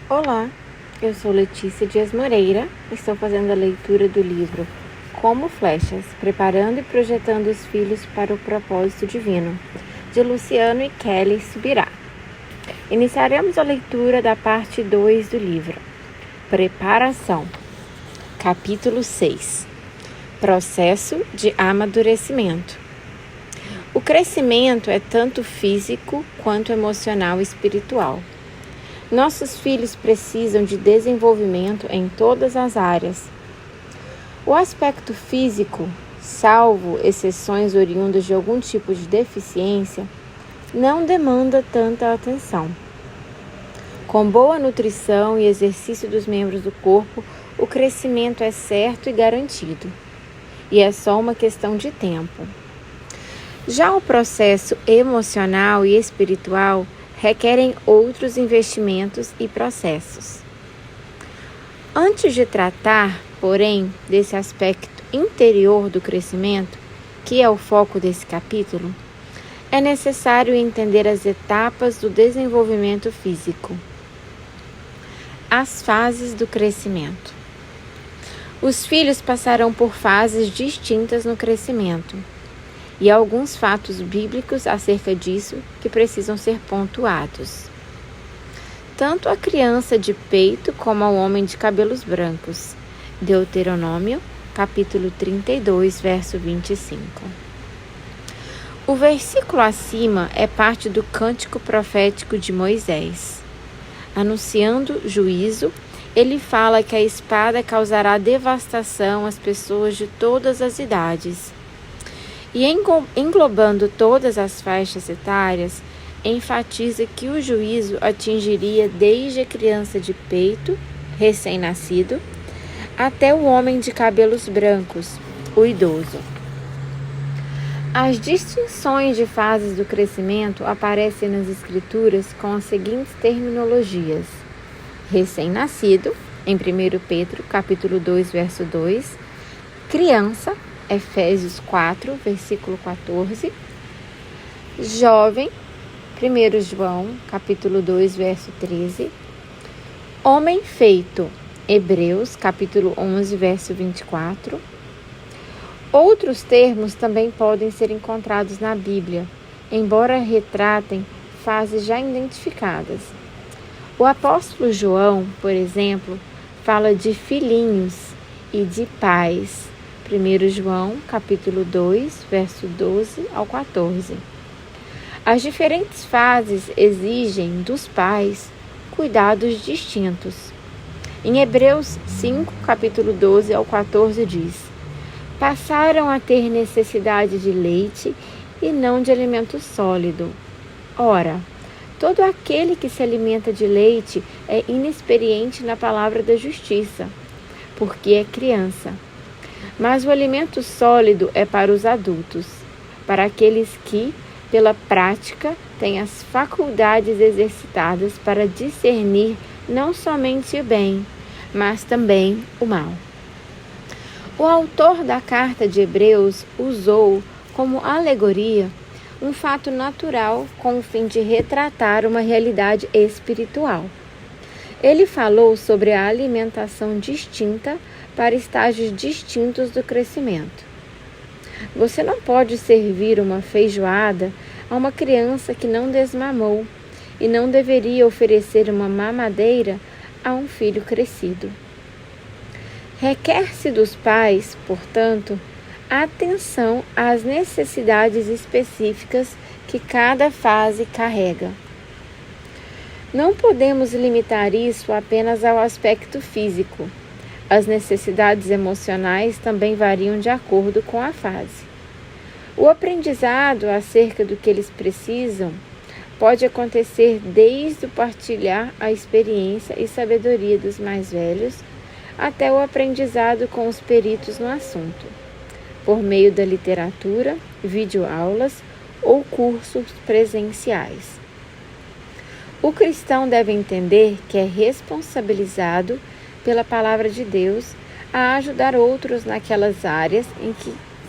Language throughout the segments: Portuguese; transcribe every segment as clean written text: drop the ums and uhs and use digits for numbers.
Olá, eu sou Letícia Dias Moreira e estou fazendo a leitura do livro Como Flechas, Preparando e Projetando os Filhos para o Propósito Divino, de Luciano e Kelly Subirá. Iniciaremos a leitura da parte 2 do livro, Preparação, capítulo 6, Processo de Amadurecimento. O crescimento é tanto físico quanto emocional e espiritual. Nossos filhos precisam de desenvolvimento em todas as áreas. O aspecto físico, salvo exceções oriundas de algum tipo de deficiência, não demanda tanta atenção. Com boa nutrição e exercício dos membros do corpo, o crescimento é certo e garantido, e é só uma questão de tempo. Já o processo emocional e espiritual requerem outros investimentos e processos. Antes de tratar, porém, desse aspecto interior do crescimento, que é o foco desse capítulo, é necessário entender as etapas do desenvolvimento físico. As fases do crescimento. Os filhos passarão por fases distintas no crescimento, e há alguns fatos bíblicos acerca disso que precisam ser pontuados. Tanto a criança de peito como ao homem de cabelos brancos. Deuteronômio, capítulo 32, verso 25. O versículo acima é parte do cântico profético de Moisés. Anunciando juízo, ele fala que a espada causará devastação às pessoas de todas as idades. E englobando todas as faixas etárias, enfatiza que o juízo atingiria desde a criança de peito, recém-nascido, até o homem de cabelos brancos, o idoso. As distinções de fases do crescimento aparecem nas Escrituras com as seguintes terminologias: recém-nascido, em 1 Pedro, capítulo 2, verso 2, criança, Efésios 4, versículo 14, jovem, 1 João, capítulo 2, verso 13, homem feito, Hebreus, capítulo 11, verso 24. Outros termos também podem ser encontrados na Bíblia, embora retratem fases já identificadas. O apóstolo João, por exemplo, fala de filhinhos e de pais. 1 João, capítulo 2, verso 12 ao 14. As diferentes fases exigem dos pais cuidados distintos. Em Hebreus 5, capítulo 12 ao 14 diz: passaram a ter necessidade de leite e não de alimento sólido. Ora, todo aquele que se alimenta de leite é inexperiente na palavra da justiça, porque é criança. Mas o alimento sólido é para os adultos, para aqueles que, pela prática, têm as faculdades exercitadas para discernir não somente o bem, mas também o mal. O autor da carta de Hebreus usou como alegoria um fato natural com o fim de retratar uma realidade espiritual. Ele falou sobre a alimentação distinta para estágios distintos do crescimento. Você não pode servir uma feijoada a uma criança que não desmamou e não deveria oferecer uma mamadeira a um filho crescido. Requer-se dos pais, portanto, atenção às necessidades específicas que cada fase carrega. Não podemos limitar isso apenas ao aspecto físico. As necessidades emocionais também variam de acordo com a fase. O aprendizado acerca do que eles precisam pode acontecer desde o partilhar a experiência e sabedoria dos mais velhos até o aprendizado com os peritos no assunto, por meio da literatura, videoaulas ou cursos presenciais. O cristão deve entender que é responsabilizado pela palavra de Deus a ajudar outros naquelas áreas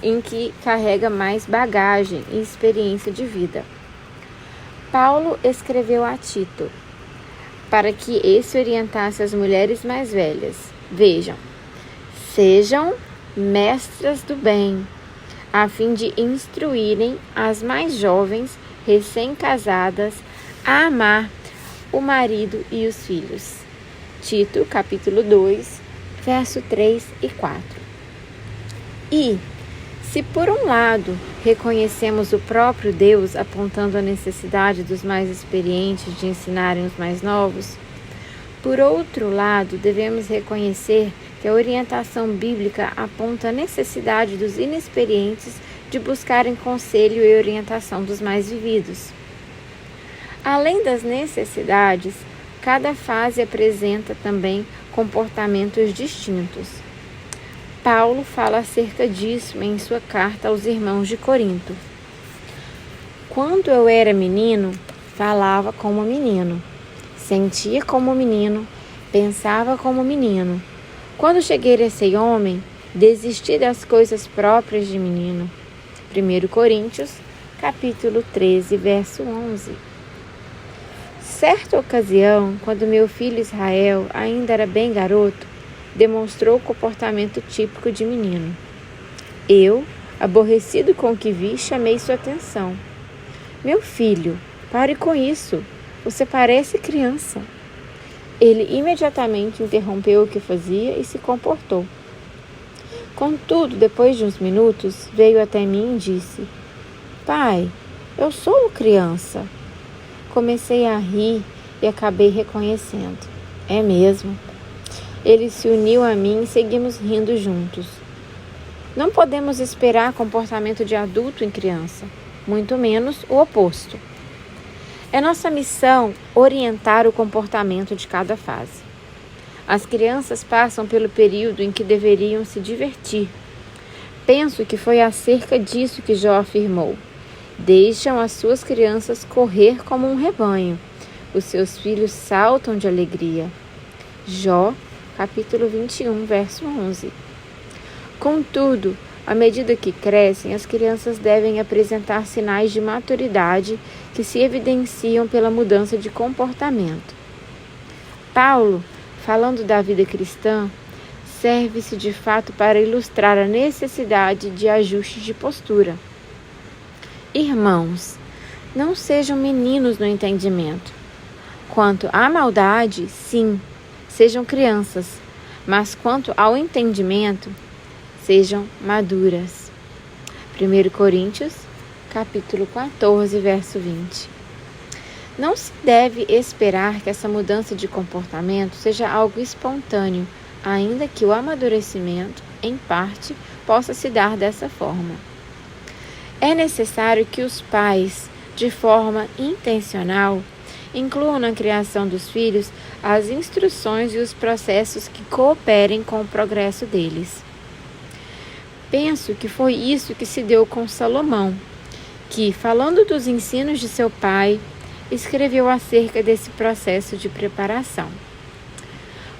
em que carrega mais bagagem e experiência de vida. Paulo escreveu a Tito: para que esse orientasse as mulheres mais velhas. Vejam, sejam mestras do bem, a fim de instruírem as mais jovens, recém-casadas, a amar o marido e os filhos. Tito, capítulo 2, verso 3 e 4. E, se por um lado reconhecemos o próprio Deus apontando a necessidade dos mais experientes de ensinarem os mais novos, por outro lado devemos reconhecer que a orientação bíblica aponta a necessidade dos inexperientes de buscarem conselho e orientação dos mais vividos. Além das necessidades, cada fase apresenta também comportamentos distintos. Paulo fala acerca disso em sua carta aos irmãos de Corinto. Quando eu era menino, falava como menino, sentia como menino, pensava como menino. Quando cheguei a ser homem, desisti das coisas próprias de menino. 1 Coríntios, capítulo 13, verso 11. Certa ocasião, quando meu filho Israel ainda era bem garoto, demonstrou o comportamento típico de menino. Eu, aborrecido com o que vi, chamei sua atenção. Meu filho, pare com isso, você parece criança. Ele imediatamente interrompeu o que fazia e se comportou. Contudo, depois de uns minutos, veio até mim e disse: Pai, eu sou criança. Comecei a rir e acabei reconhecendo. É mesmo. Ele se uniu a mim e seguimos rindo juntos. Não podemos esperar comportamento de adulto em criança, muito menos o oposto. É nossa missão orientar o comportamento de cada fase. As crianças passam pelo período em que deveriam se divertir. Penso que foi acerca disso que Jó afirmou: deixam as suas crianças correr como um rebanho. Os seus filhos saltam de alegria. Jó, capítulo 21, verso 11. Contudo, à medida que crescem, as crianças devem apresentar sinais de maturidade que se evidenciam pela mudança de comportamento. Paulo, falando da vida cristã, serve-se de fato para ilustrar a necessidade de ajustes de postura. Irmãos, não sejam meninos no entendimento. Quanto à maldade, sim, sejam crianças, mas quanto ao entendimento, sejam maduras. 1 Coríntios, capítulo 14, verso 20. Não se deve esperar que essa mudança de comportamento seja algo espontâneo, ainda que o amadurecimento, em parte, possa se dar dessa forma. É necessário que os pais, de forma intencional, incluam na criação dos filhos as instruções e os processos que cooperem com o progresso deles. Penso que foi isso que se deu com Salomão, que, falando dos ensinos de seu pai, escreveu acerca desse processo de preparação.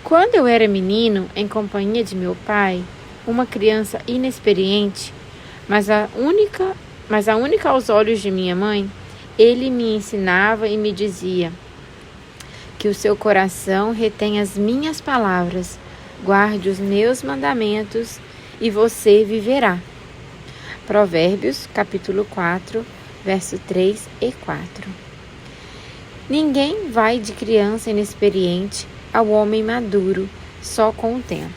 Quando eu era menino, em companhia de meu pai, uma criança inexperiente, mas a única aos olhos de minha mãe, ele me ensinava e me dizia: que o seu coração retém as minhas palavras, guarde os meus mandamentos e você viverá. Provérbios, capítulo 4, verso 3 e 4. Ninguém vai de criança inexperiente ao homem maduro só com o tempo.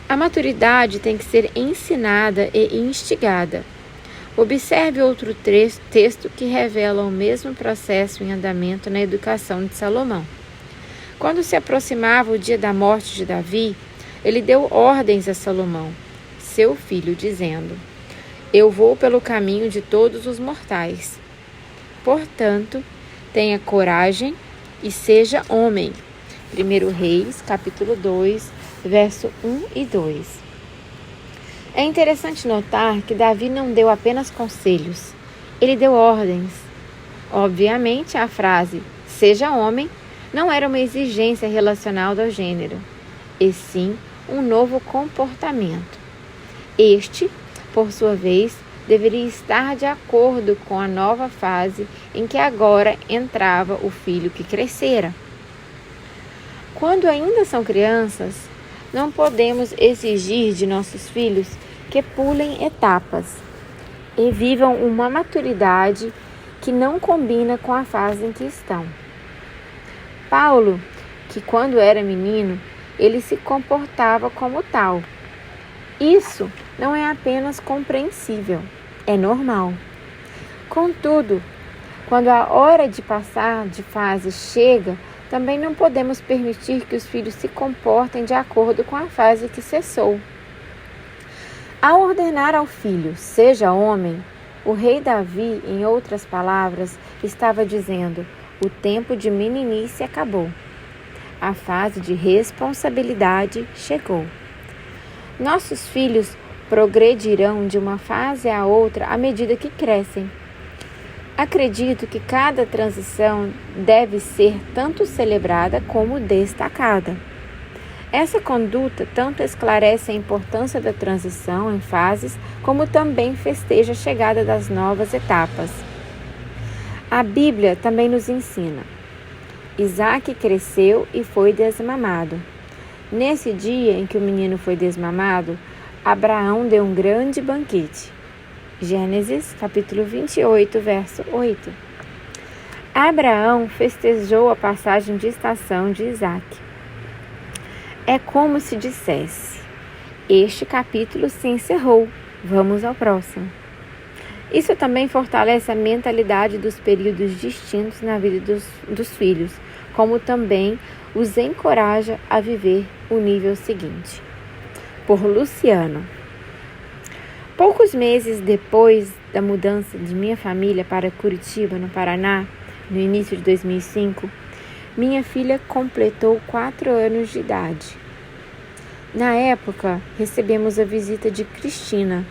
A maturidade tem que ser ensinada e instigada. Observe outro texto que revela o mesmo processo em andamento na educação de Salomão. Quando se aproximava o dia da morte de Davi, ele deu ordens a Salomão, seu filho, dizendo: eu vou pelo caminho de todos os mortais. Portanto, tenha coragem e seja homem. 1 Reis, capítulo 2, verso 1 e 2. É interessante notar que Davi não deu apenas conselhos, ele deu ordens. Obviamente, a frase "seja homem" não era uma exigência relacional ao gênero, e sim um novo comportamento. Este, por sua vez, deveria estar de acordo com a nova fase em que agora entrava o filho que crescera. Quando ainda são crianças, não podemos exigir de nossos filhos que pulem etapas e vivam uma maturidade que não combina com a fase em que estão. Paulo, que quando era menino, ele se comportava como tal. Isso não é apenas compreensível, é normal. Contudo, quando a hora de passar de fase chega, também não podemos permitir que os filhos se comportem de acordo com a fase que cessou. Ao ordenar ao filho, seja homem, o rei Davi, em outras palavras, estava dizendo: o tempo de meninice acabou. A fase de responsabilidade chegou. Nossos filhos progredirão de uma fase a outra à medida que crescem. Acredito que cada transição deve ser tanto celebrada como destacada. Essa conduta tanto esclarece a importância da transição em fases, como também festeja a chegada das novas etapas. A Bíblia também nos ensina: Isaque cresceu e foi desmamado. Nesse dia em que o menino foi desmamado, Abraão deu um grande banquete. Gênesis, capítulo 28, verso 8. Abraão festejou a passagem de estação de Isaque. É como se dissesse: este capítulo se encerrou, vamos ao próximo. Isso também fortalece a mentalidade dos períodos distintos na vida dos filhos, como também os encoraja a viver o nível seguinte. Por Luciano. Poucos meses depois da mudança de minha família para Curitiba, no Paraná, no início de 2005, minha filha completou 4 anos de idade. Na época, recebemos a visita de Cristina,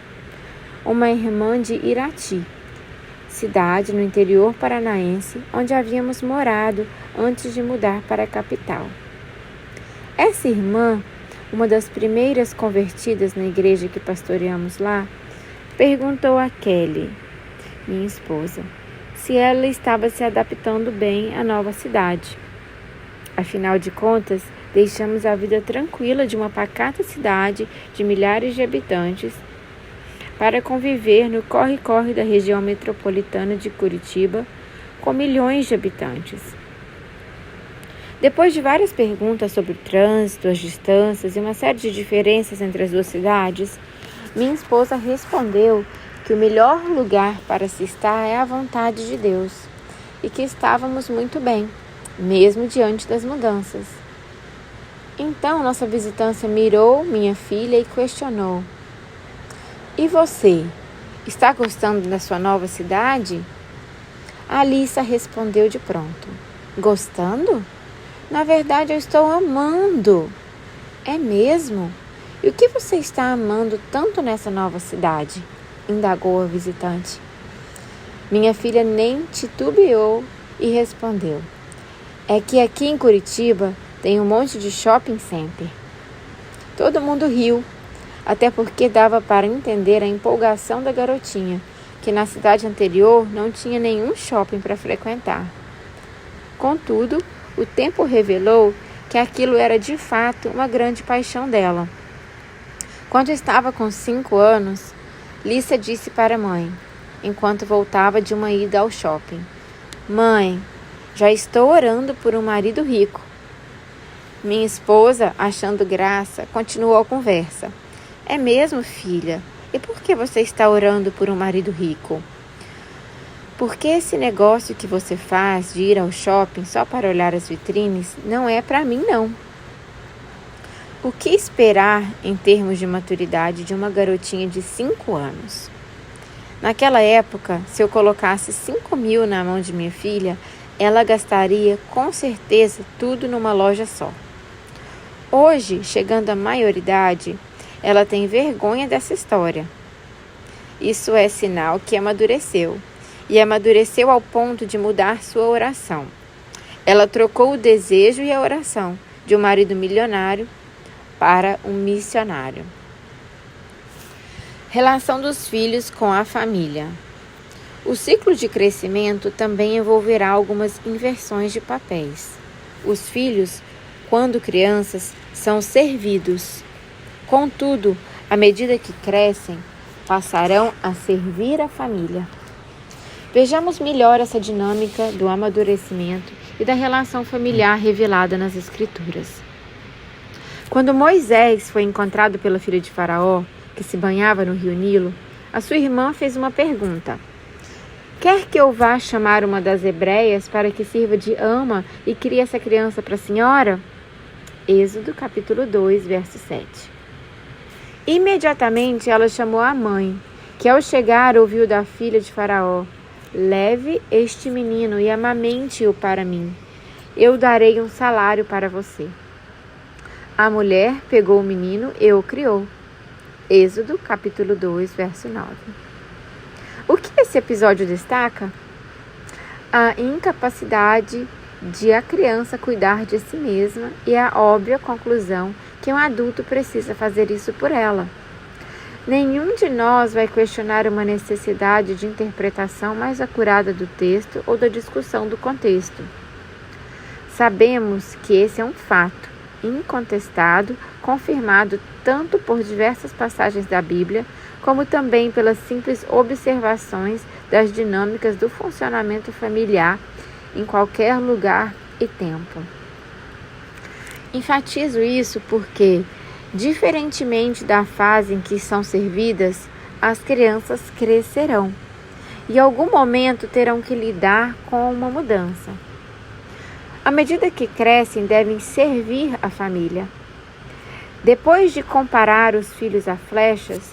uma irmã de Irati, cidade no interior paranaense, onde havíamos morado antes de mudar para a capital. Essa irmã, uma das primeiras convertidas na igreja que pastoreamos lá, perguntou a Kelly, minha esposa, se ela estava se adaptando bem à nova cidade. Afinal de contas, deixamos a vida tranquila de uma pacata cidade de milhares de habitantes para conviver no corre-corre da região metropolitana de Curitiba, com milhões de habitantes. Depois de várias perguntas sobre o trânsito, as distâncias e uma série de diferenças entre as duas cidades, minha esposa respondeu que o melhor lugar para se estar é a vontade de Deus e que estávamos muito bem, mesmo diante das mudanças. Então, nossa visitante mirou minha filha e questionou: e você, está gostando da sua nova cidade? A Alissa respondeu de pronto: gostando? Na verdade, eu estou amando. É mesmo? E o que você está amando tanto nessa nova cidade? Indagou a visitante. Minha filha nem titubeou e respondeu: é que aqui em Curitiba tem um monte de shopping center. Todo mundo riu, até porque dava para entender a empolgação da garotinha, que na cidade anterior não tinha nenhum shopping para frequentar. Contudo, o tempo revelou que aquilo era de fato uma grande paixão dela. Quando estava com 5 anos, Lissa disse para a mãe, enquanto voltava de uma ida ao shopping: mãe, já estou orando por um marido rico. Minha esposa, achando graça, continuou a conversa. É mesmo, filha? E por que você está orando por um marido rico? Porque esse negócio que você faz de ir ao shopping só para olhar as vitrines não é para mim, não. O que esperar em termos de maturidade de uma garotinha de 5 anos? Naquela época, se eu colocasse 5.000 na mão de minha filha, ela gastaria com certeza tudo numa loja só. Hoje, chegando à maioridade, ela tem vergonha dessa história. Isso é sinal que amadureceu. E amadureceu ao ponto de mudar sua oração. Ela trocou o desejo e a oração de um marido milionário para um missionário. Relação dos filhos com a família. O ciclo de crescimento também envolverá algumas inversões de papéis. Os filhos quando crianças, são servidos. Contudo, à medida que crescem, passarão a servir a família. Vejamos melhor essa dinâmica do amadurecimento e da relação familiar revelada nas Escrituras. Quando Moisés foi encontrado pela filha de Faraó, que se banhava no rio Nilo, a sua irmã fez uma pergunta. Quer que eu vá chamar uma das hebreias para que sirva de ama e crie essa criança para a senhora? Êxodo capítulo 2, verso 7. Imediatamente ela chamou a mãe, que ao chegar ouviu da filha de Faraó: leve este menino e amamente-o para mim. Eu darei um salário para você. A mulher pegou o menino e o criou. Êxodo capítulo 2, verso 9. O que esse episódio destaca? A incapacidade de a criança cuidar de si mesma e a óbvia conclusão que um adulto precisa fazer isso por ela. Nenhum de nós vai questionar uma necessidade de interpretação mais acurada do texto ou da discussão do contexto. Sabemos que esse é um fato incontestado, confirmado tanto por diversas passagens da Bíblia, como também pelas simples observações das dinâmicas do funcionamento familiar em qualquer lugar e tempo. Enfatizo isso porque, diferentemente da fase em que são servidas, as crianças crescerão e em algum momento terão que lidar com uma mudança. À medida que crescem, devem servir a família. Depois de comparar os filhos a flechas,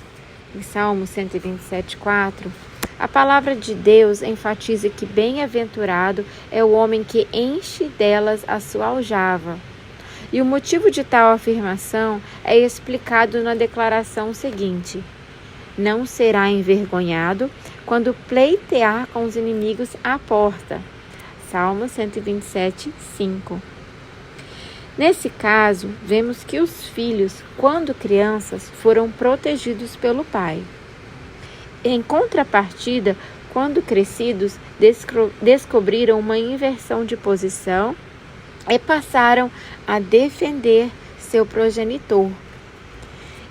em Salmo 127:4, a palavra de Deus enfatiza que bem-aventurado é o homem que enche delas a sua aljava. E o motivo de tal afirmação é explicado na declaração seguinte: não será envergonhado quando pleitear com os inimigos à porta. Salmo 127:5. Nesse caso, vemos que os filhos, quando crianças, foram protegidos pelo pai. Em contrapartida, quando crescidos, descobriram uma inversão de posição e passaram a defender seu progenitor.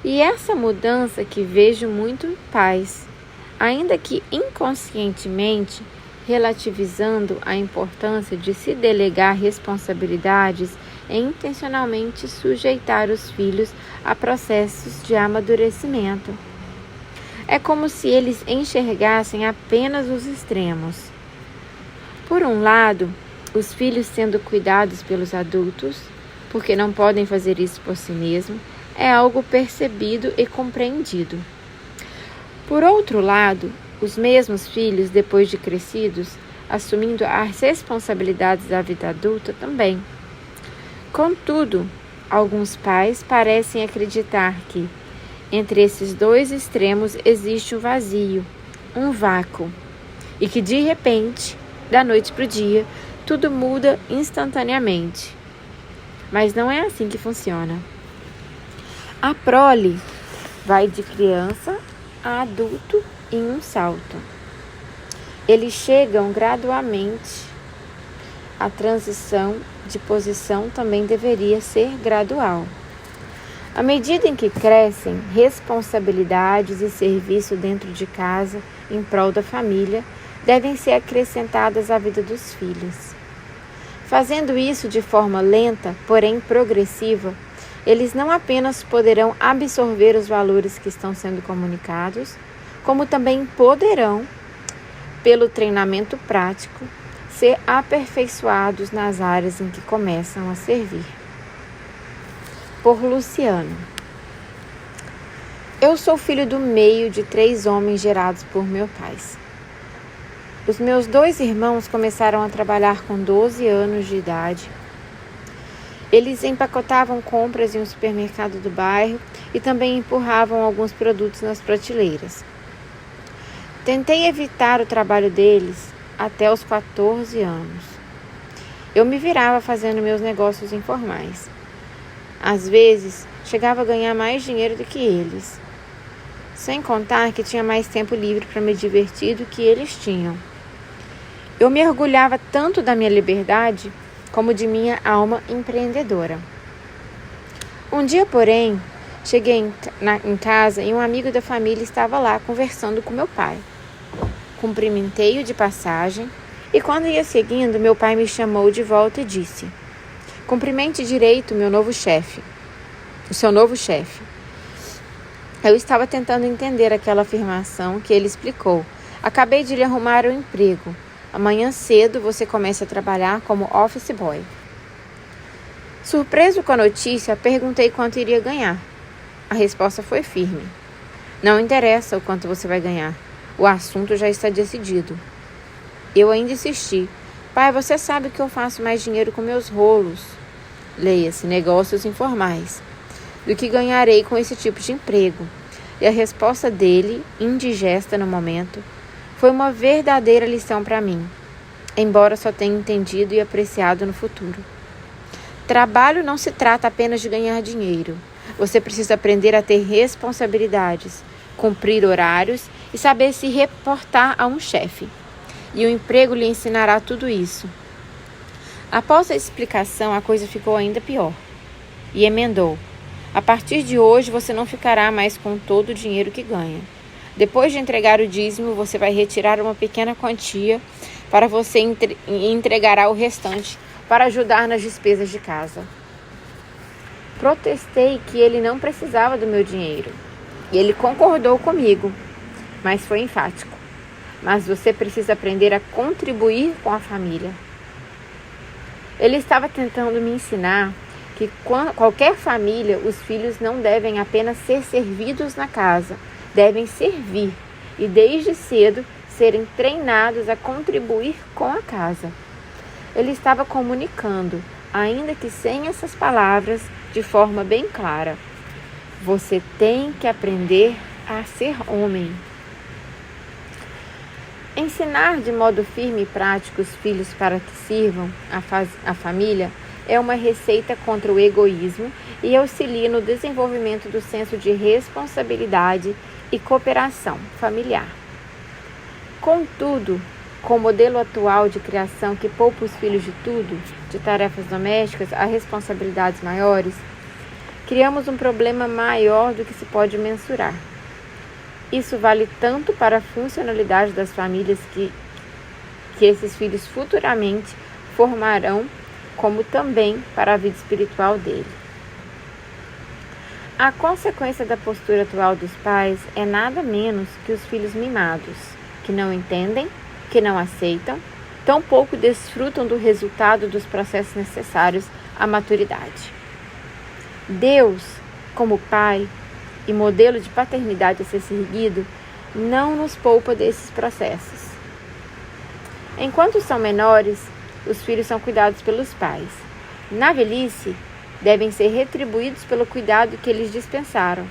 E essa mudança que vejo muito em pais, ainda que inconscientemente, relativizando a importância de se delegar responsabilidades e intencionalmente sujeitar os filhos a processos de amadurecimento. É como se eles enxergassem apenas os extremos. Por um lado, os filhos sendo cuidados pelos adultos, porque não podem fazer isso por si mesmos, é algo percebido e compreendido. Por outro lado, os mesmos filhos, depois de crescidos, assumindo as responsabilidades da vida adulta também. Contudo, alguns pais parecem acreditar que, entre esses dois extremos, existe um vazio, um vácuo, e que de repente, da noite para o dia, tudo muda instantaneamente. Mas não é assim que funciona. A prole vai de criança a adulto em um salto. Eles chegam gradualmente. A transição de posição também deveria ser gradual. À medida em que crescem, responsabilidades e serviço dentro de casa, em prol da família, devem ser acrescentadas à vida dos filhos. Fazendo isso de forma lenta, porém progressiva, eles não apenas poderão absorver os valores que estão sendo comunicados, como também poderão, pelo treinamento prático, ser aperfeiçoados nas áreas em que começam a servir. Por Luciano. Eu sou filho do meio de 3 homens gerados por meus pais. Os meus 2 irmãos começaram a trabalhar com 12 anos de idade. Eles empacotavam compras em um supermercado do bairro e também empurravam alguns produtos nas prateleiras. Tentei evitar o trabalho deles até os 14 anos. Eu me virava fazendo meus negócios informais. Às vezes, chegava a ganhar mais dinheiro do que eles. Sem contar que tinha mais tempo livre para me divertir do que eles tinham. Eu me orgulhava tanto da minha liberdade como de minha alma empreendedora. Um dia, porém, cheguei em casa e um amigo da família estava lá conversando com meu pai. Cumprimentei-o de passagem e quando ia seguindo, meu pai me chamou de volta e disse: "Cumprimente direito o seu novo chefe." Eu estava tentando entender aquela afirmação que ele explicou. "Acabei de lhe arrumar um emprego. Amanhã cedo você começa a trabalhar como office boy." Surpreso com a notícia, perguntei quanto iria ganhar. A resposta foi firme: "Não interessa o quanto você vai ganhar. O assunto já está decidido." Eu ainda insisti: "Pai, você sabe que eu faço mais dinheiro com meus rolos, leia-se, negócios informais, do que ganharei com esse tipo de emprego." E a resposta dele, indigesta no momento, foi uma verdadeira lição para mim, embora só tenha entendido e apreciado no futuro. Trabalho não se trata apenas de ganhar dinheiro. Você precisa aprender a ter responsabilidades, cumprir horários e saber se reportar a um chefe. E o emprego lhe ensinará tudo isso. Após a explicação, a coisa ficou ainda pior. E emendou: "A partir de hoje, você não ficará mais com todo o dinheiro que ganha. Depois de entregar o dízimo, você vai retirar uma pequena quantia para você e entregará o restante para ajudar nas despesas de casa." Protestei que ele não precisava do meu dinheiro. E ele concordou comigo, mas foi enfático: "Mas você precisa aprender a contribuir com a família." Ele estava tentando me ensinar que qualquer família, os filhos não devem apenas ser servidos na casa, devem servir e desde cedo serem treinados a contribuir com a casa. Ele estava comunicando, ainda que sem essas palavras, de forma bem clara: você tem que aprender a ser homem. Ensinar de modo firme e prático os filhos para que sirvam a família é uma receita contra o egoísmo e auxilia no desenvolvimento do senso de responsabilidade e cooperação familiar. Contudo, com o modelo atual de criação que poupa os filhos de tudo, de tarefas domésticas a responsabilidades maiores, criamos um problema maior do que se pode mensurar. Isso vale tanto para a funcionalidade das famílias que esses filhos futuramente formarão, como também para a vida espiritual dele. A consequência da postura atual dos pais é nada menos que os filhos mimados, que não entendem, que não aceitam, tampouco desfrutam do resultado dos processos necessários à maturidade. Deus, como Pai e modelo de paternidade a ser seguido, não nos poupa desses processos. Enquanto são menores, os filhos são cuidados pelos pais. Na velhice, devem ser retribuídos pelo cuidado que eles dispensaram.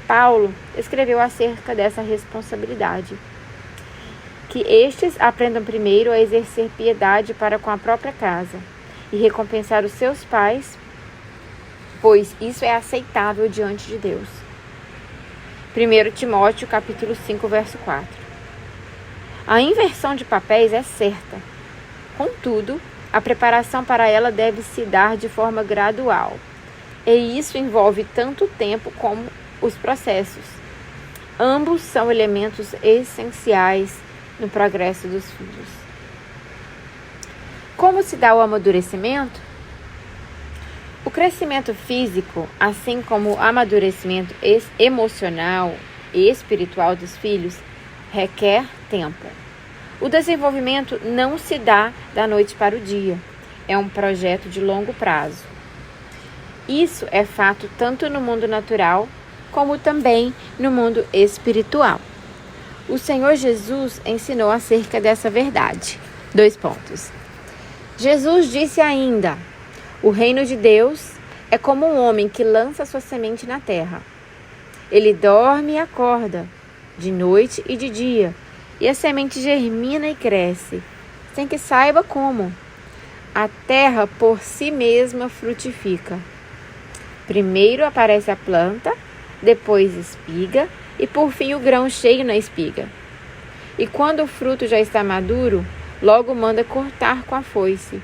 Paulo escreveu acerca dessa responsabilidade: que estes aprendam primeiro a exercer piedade para com a própria casa e recompensar os seus pais, pois isso é aceitável diante de Deus. 1 Timóteo, capítulo 5, verso 4. A inversão de papéis é certa. Contudo, a preparação para ela deve se dar de forma gradual. E isso envolve tanto o tempo como os processos. Ambos são elementos essenciais no progresso dos filhos. Como se dá o amadurecimento? O crescimento físico, assim como o amadurecimento emocional e espiritual dos filhos, requer tempo. O desenvolvimento não se dá da noite para o dia. É um projeto de longo prazo. Isso é fato tanto no mundo natural como também no mundo espiritual. O Senhor Jesus ensinou acerca dessa verdade. 2 pontos. Jesus disse ainda: o reino de Deus é como um homem que lança sua semente na terra. Ele dorme e acorda, de noite e de dia, e a semente germina e cresce, sem que saiba como. A terra por si mesma frutifica. Primeiro aparece a planta, depois espiga e por fim o grão cheio na espiga. E quando o fruto já está maduro, logo manda cortar com a foice,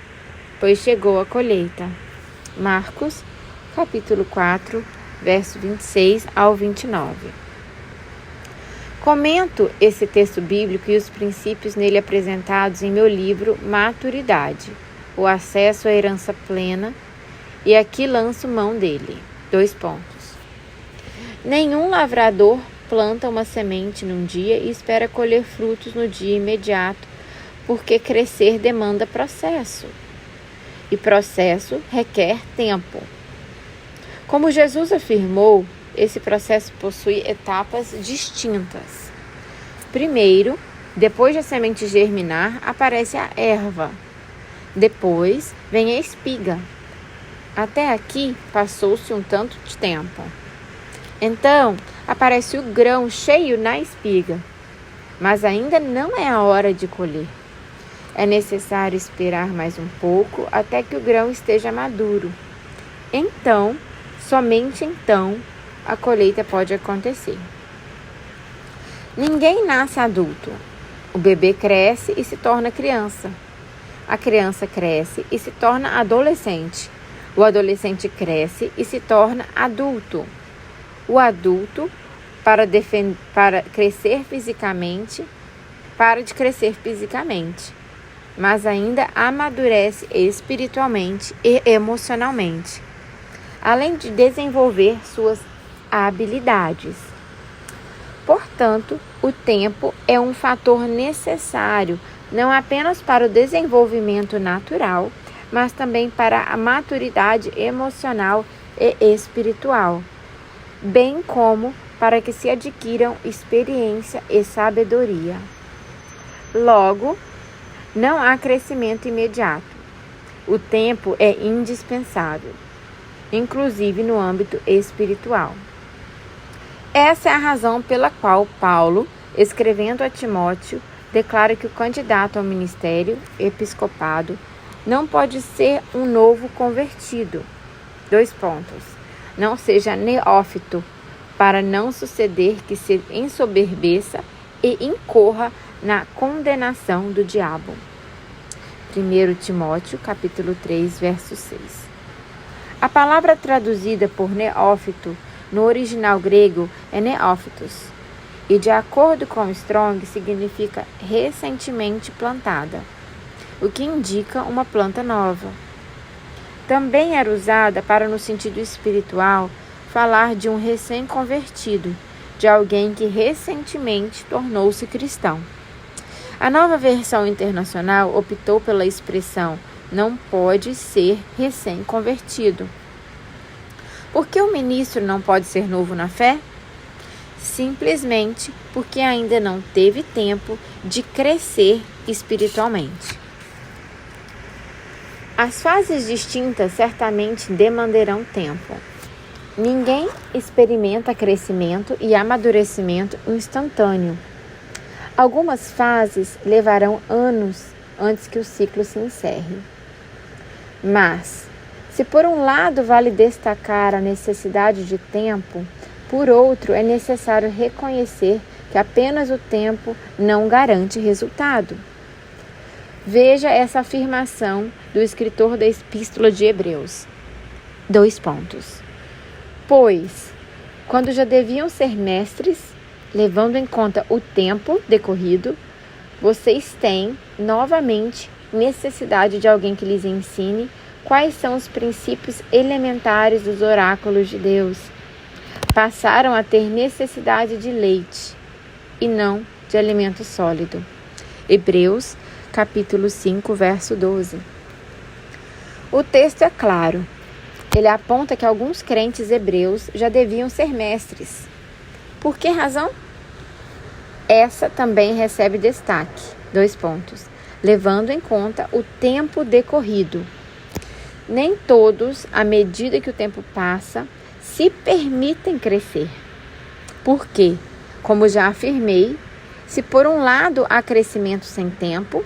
pois chegou a colheita. Marcos, capítulo 4, verso 26 ao 29. Comento esse texto bíblico e os princípios nele apresentados em meu livro Maturidade, o acesso à herança plena, e aqui lanço mão dele. 2 pontos. Nenhum lavrador planta uma semente num dia e espera colher frutos no dia imediato, porque crescer demanda processo, e processo requer tempo. Como Jesus afirmou, esse processo possui etapas distintas. Primeiro, depois de a semente germinar, aparece a erva. Depois, vem a espiga. Até aqui, passou-se um tanto de tempo. Então, aparece o grão cheio na espiga. Mas ainda não é a hora de colher. É necessário esperar mais um pouco até que o grão esteja maduro. Então, somente então, a colheita pode acontecer. Ninguém nasce adulto. O bebê cresce e se torna criança. A criança cresce e se torna adolescente. O adolescente cresce e se torna adulto. O adulto, para crescer fisicamente, para de crescer fisicamente, mas ainda amadurece espiritualmente e emocionalmente, além de desenvolver suas habilidades. Portanto, o tempo é um fator necessário não apenas para o desenvolvimento natural, mas também para a maturidade emocional e espiritual, bem como para que se adquiram experiência e sabedoria. Logo, não há crescimento imediato. O tempo é indispensável, inclusive no âmbito espiritual. Essa é a razão pela qual Paulo, escrevendo a Timóteo, declara que o candidato ao ministério, episcopado, não pode ser um novo convertido. 2 pontos. Não seja neófito, para não suceder que se ensoberbeça e incorra na condenação do diabo. 1 Timóteo, capítulo 3, verso 6. A palavra traduzida por neófito no original grego é neófitos, e de acordo com Strong significa recentemente plantada, o que indica uma planta nova. Também era usada para, no sentido espiritual, falar de um recém-convertido, de alguém que recentemente tornou-se cristão. A Nova Versão Internacional optou pela expressão não pode ser recém-convertido. Por que o ministro não pode ser novo na fé? Simplesmente porque ainda não teve tempo de crescer espiritualmente. As fases distintas certamente demandarão tempo. Ninguém experimenta crescimento e amadurecimento instantâneo. Algumas fases levarão anos antes que o ciclo se encerre. Mas, se por um lado vale destacar a necessidade de tempo, por outro é necessário reconhecer que apenas o tempo não garante resultado. Veja essa afirmação do escritor da Epístola de Hebreus. 2 pontos. Pois, quando já deviam ser mestres, levando em conta o tempo decorrido, vocês têm, novamente, necessidade de alguém que lhes ensine quais são os princípios elementares dos oráculos de Deus. Passaram a ter necessidade de leite e não de alimento sólido. Hebreus, capítulo 5, verso 12. O texto é claro. Ele aponta que alguns crentes hebreus já deviam ser mestres. Por que razão? Essa também recebe destaque. 2 pontos. Levando em conta o tempo decorrido. Nem todos, à medida que o tempo passa, se permitem crescer. Por quê? Como já afirmei, se por um lado há crescimento sem tempo,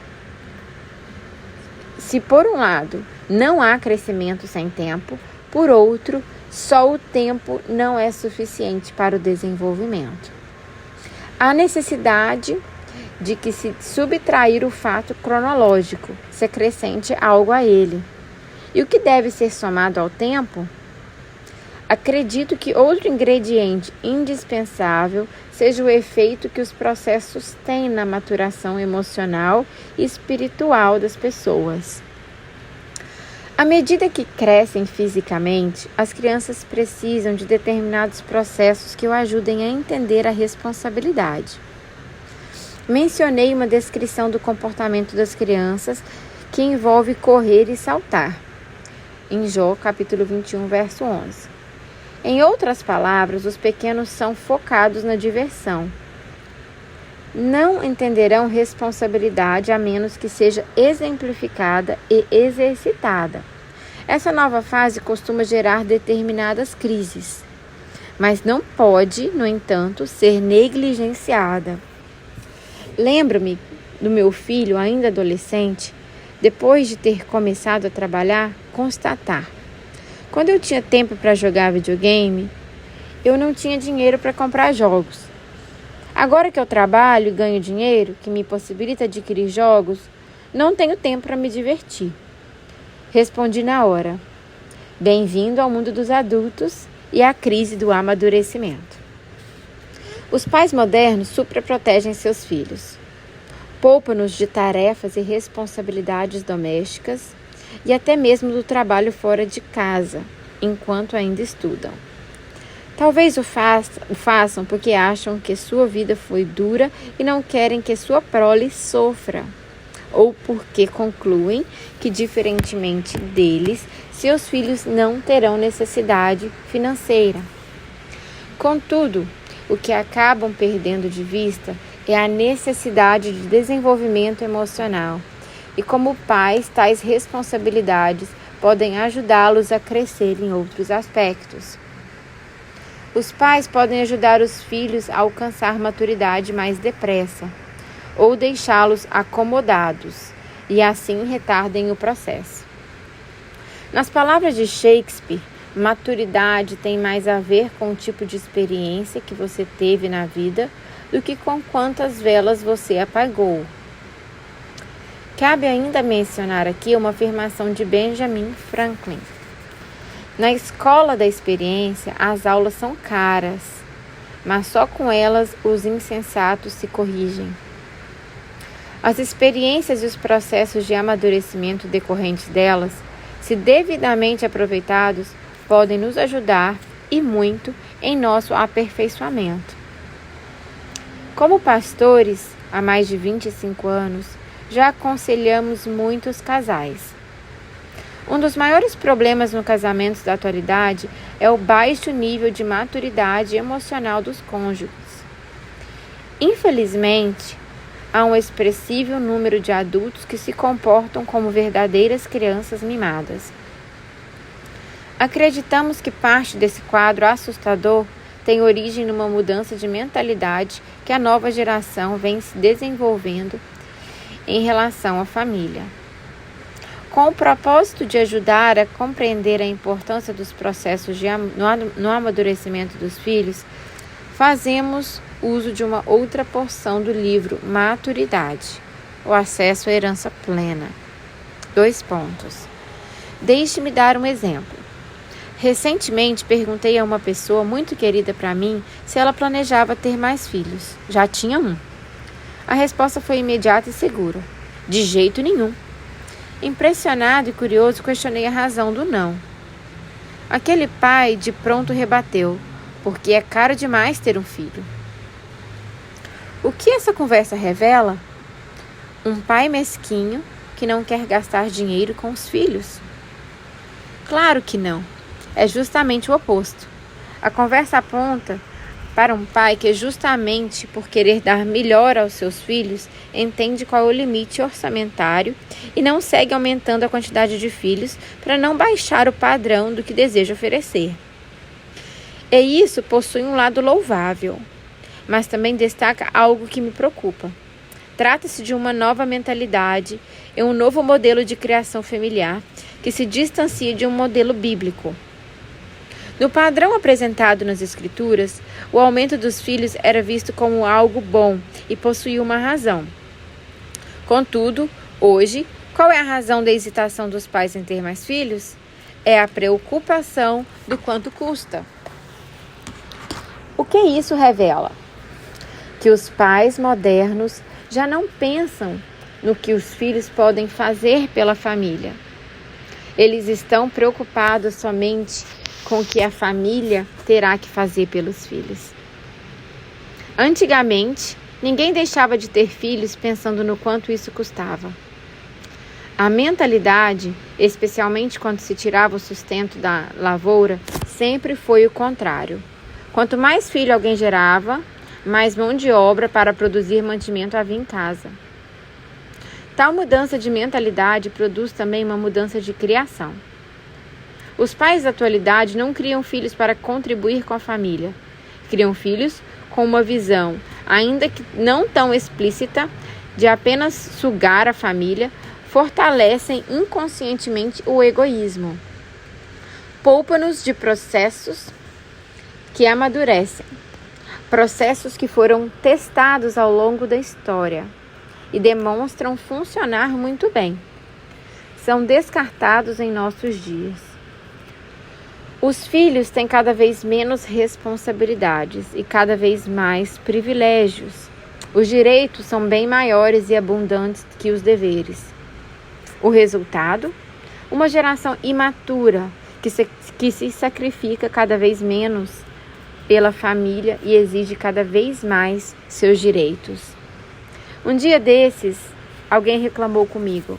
se por um lado não há crescimento sem tempo, por outro, só o tempo não é suficiente para o desenvolvimento. Há necessidade de que se subtrair o fato cronológico, se acrescente algo a ele. E o que deve ser somado ao tempo? Acredito que outro ingrediente indispensável seja o efeito que os processos têm na maturação emocional e espiritual das pessoas. À medida que crescem fisicamente, as crianças precisam de determinados processos que o ajudem a entender a responsabilidade. Mencionei uma descrição do comportamento das crianças que envolve correr e saltar, em Jó, capítulo 21, verso 11. Em outras palavras, os pequenos são focados na diversão. Não entenderão responsabilidade a menos que seja exemplificada e exercitada. Essa nova fase costuma gerar determinadas crises, mas não pode, no entanto, ser negligenciada. Lembro-me do meu filho, ainda adolescente, depois de ter começado a trabalhar, constatar: quando eu tinha tempo para jogar videogame, eu não tinha dinheiro para comprar jogos. Agora que eu trabalho e ganho dinheiro, que me possibilita adquirir jogos, não tenho tempo para me divertir. Respondi na hora: bem-vindo ao mundo dos adultos e à crise do amadurecimento. Os pais modernos superprotegem seus filhos. Poupa-nos de tarefas e responsabilidades domésticas e até mesmo do trabalho fora de casa, enquanto ainda estudam. Talvez o façam porque acham que sua vida foi dura e não querem que sua prole sofra, ou porque concluem que, diferentemente deles, seus filhos não terão necessidade financeira. Contudo, o que acabam perdendo de vista é a necessidade de desenvolvimento emocional, e como pais, tais responsabilidades podem ajudá-los a crescer em outros aspectos. Os pais podem ajudar os filhos a alcançar maturidade mais depressa, ou deixá-los acomodados, e assim retardem o processo. Nas palavras de Shakespeare, maturidade tem mais a ver com o tipo de experiência que você teve na vida do que com quantas velas você apagou. Cabe ainda mencionar aqui uma afirmação de Benjamin Franklin. Na escola da experiência, as aulas são caras, mas só com elas os insensatos se corrigem. As experiências e os processos de amadurecimento decorrentes delas, se devidamente aproveitados, podem nos ajudar e muito em nosso aperfeiçoamento. Como pastores, há mais de 25 anos, já aconselhamos muitos casais. Um dos maiores problemas no casamento da atualidade é o baixo nível de maturidade emocional dos cônjuges. Infelizmente, há um expressivo número de adultos que se comportam como verdadeiras crianças mimadas. Acreditamos que parte desse quadro assustador tem origem numa mudança de mentalidade que a nova geração vem se desenvolvendo em relação à família. Com o propósito de ajudar a compreender a importância dos processos no amadurecimento dos filhos, fazemos uso de uma outra porção do livro Maturidade, o acesso à herança plena. 2 pontos. Deixe-me dar um exemplo. Recentemente perguntei a uma pessoa muito querida para mim se ela planejava ter mais filhos. Já tinha um. A resposta foi imediata e segura: de jeito nenhum. Impressionado e curioso, questionei a razão do não. Aquele pai de pronto rebateu: porque é caro demais ter um filho. O que essa conversa revela? Um pai mesquinho que não quer gastar dinheiro com os filhos. Claro que não. É justamente o oposto. A conversa aponta para um pai que, justamente por querer dar melhor aos seus filhos, entende qual é o limite orçamentário e não segue aumentando a quantidade de filhos para não baixar o padrão do que deseja oferecer. E isso possui um lado louvável, mas também destaca algo que me preocupa. Trata-se de uma nova mentalidade e um novo modelo de criação familiar que se distancia de um modelo bíblico. No padrão apresentado nas Escrituras, o aumento dos filhos era visto como algo bom e possuía uma razão. Contudo, hoje, qual é a razão da hesitação dos pais em ter mais filhos? é a preocupação do quanto custa. O que isso revela? Que os pais modernos já não pensam no que os filhos podem fazer pela família. Eles estão preocupados somente com o que a família terá que fazer pelos filhos. Antigamente, ninguém deixava de ter filhos pensando no quanto isso custava. A mentalidade, especialmente quando se tirava o sustento da lavoura, sempre foi o contrário. Quanto mais filho alguém gerava, mais mão de obra para produzir mantimento havia em casa. Tal mudança de mentalidade produz também uma mudança de criação. Os pais da atualidade não criam filhos para contribuir com a família. Criam filhos com uma visão, ainda que não tão explícita, de apenas sugar a família, fortalecem inconscientemente o egoísmo. Poupa-nos de processos que amadurecem, processos que foram testados ao longo da história e demonstram funcionar muito bem. São descartados em nossos dias. Os filhos têm cada vez menos responsabilidades e cada vez mais privilégios. Os direitos são bem maiores e abundantes que os deveres. O resultado? Uma geração imatura que se sacrifica cada vez menos pela família e exige cada vez mais seus direitos. Um dia desses, alguém reclamou comigo.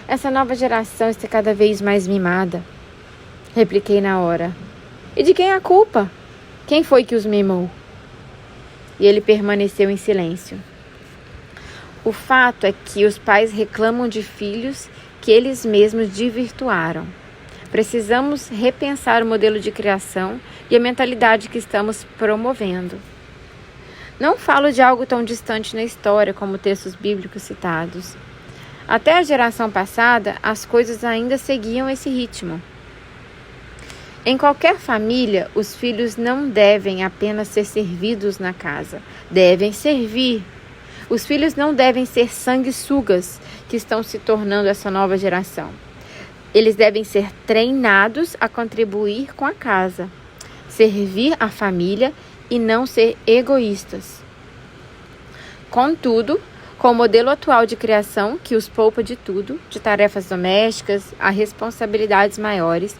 Essa nova geração está cada vez mais mimada. Repliquei na hora. E de quem é a culpa? Quem foi que os mimou? E ele permaneceu em silêncio. O fato é que os pais reclamam de filhos que eles mesmos desvirtuaram. Precisamos repensar o modelo de criação e a mentalidade que estamos promovendo. Não falo de algo tão distante na história como textos bíblicos citados. Até a geração passada, as coisas ainda seguiam esse ritmo. Em qualquer família, os filhos não devem apenas ser servidos na casa, devem servir. Os filhos não devem ser sanguessugas que estão se tornando essa nova geração. Eles devem ser treinados a contribuir com a casa, servir a família e não ser egoístas. Contudo, com o modelo atual de criação, que os poupa de tudo, de tarefas domésticas a responsabilidades maiores,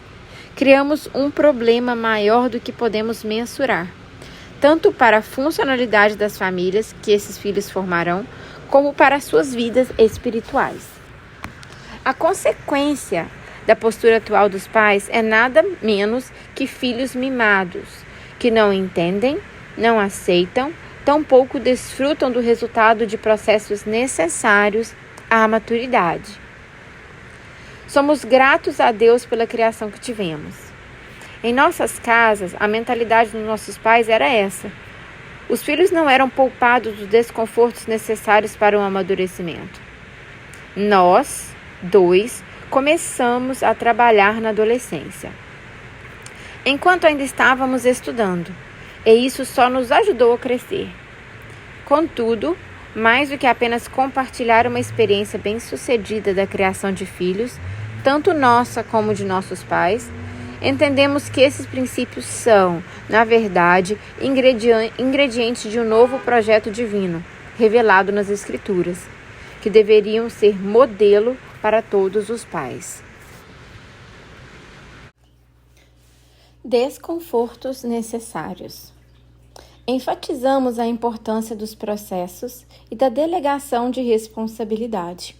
criamos um problema maior do que podemos mensurar, tanto para a funcionalidade das famílias que esses filhos formarão, como para suas vidas espirituais. A consequência da postura atual dos pais é nada menos que filhos mimados, que não entendem, não aceitam, tampouco desfrutam do resultado de processos necessários à maturidade. Somos gratos a Deus pela criação que tivemos. Em nossas casas, a mentalidade dos nossos pais era essa. Os filhos não eram poupados dos desconfortos necessários para o amadurecimento. Nós, começamos a trabalhar na adolescência, enquanto ainda estávamos estudando, e isso só nos ajudou a crescer. Contudo, mais do que apenas compartilhar uma experiência bem-sucedida da criação de filhos, tanto nossa como de nossos pais, entendemos que esses princípios são, na verdade, ingredientes de um novo projeto divino, revelado nas Escrituras, que deveriam ser modelo para todos os pais. Desconfortos necessários. Enfatizamos a importância dos processos e da delegação de responsabilidade.